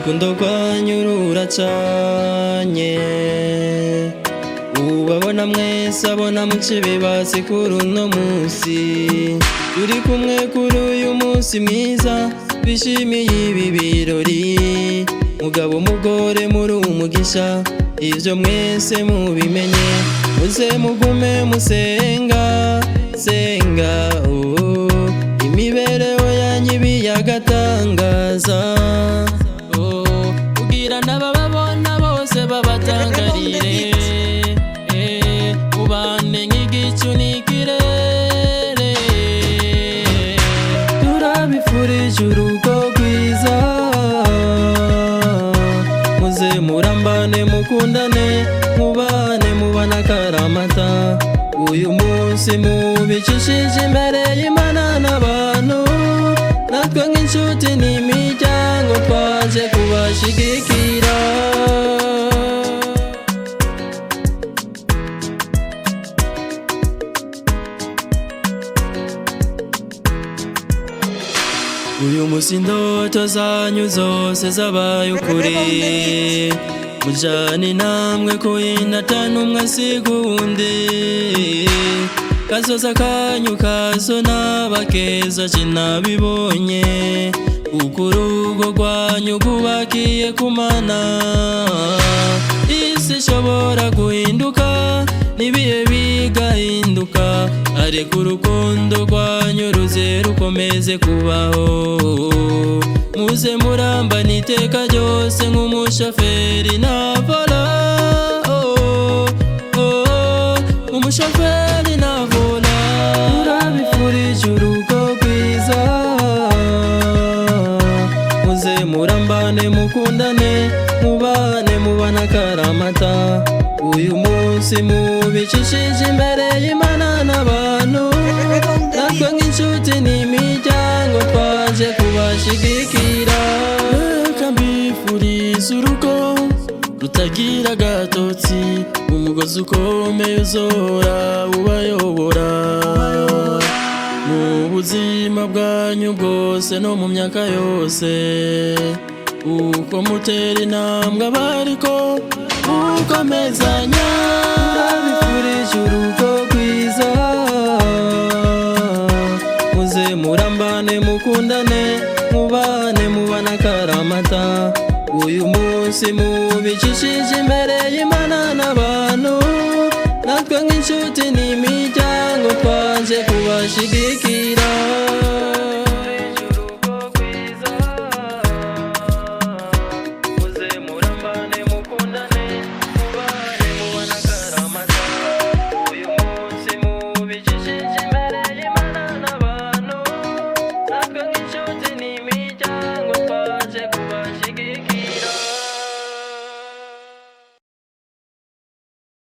urukundo rwanyu ruracanye, ubabona mwese abona muce bibase kuri uno munsi, turi kumwe kuri uyu munsi mwiza, bishimiye ibi birori, mugabo mugore muri umugisha, ivyo mwese mubimenye, muze mugume musenga senga, imibereho yanyu biyagatangaza, kugira n'abababona bose babatangarire, ubane nk'igicu n'ikirere, turabifurije urugo rwiza, muze murambane mukundane, mubane mubana akaramata, uyu munsi mubicishije imbere y'Imana n'abantu, natwe nk'inshuti n'imiryango twaje kubashigikira. Uyu munsi indoto zanyu zose zabaye ukuri, mujane intambwe kuyinatana umwe asiga uwundi, kazoza kanyu kazonaba keza je nabibonye, kuko urugo rwanyu rwubakiye ku Mana, isi ishobora guhinduka n'ibihe bigahinduka, ariko urukundo rwanyu ruze rukomeze kubaho, muze murambana iteka ryose nk'umushoferi na vola, umushoferi na vola, turabifurije urugo rwiza, muze murambane mukundane, mubane mubana akaramata, uyu munsi mubicishije imbere y'Imana n'abantu, natwe nk'inshuti n'imiryango twaje kubashigikira. Reka mbifurize urugo rutagira agatotsi, umugozi ukomeye uzora ubayobora, mu buzima bwanyu bwose no mu myaka yose, uko mutera intambwe abariko ukomezanya, turabifurije urugo rwiza, muze murambane mukundane, mubane mubana akaramata, uyu munsi mubicishije imbere y'Imana n'abantu, natwe nk'inshuti n'imi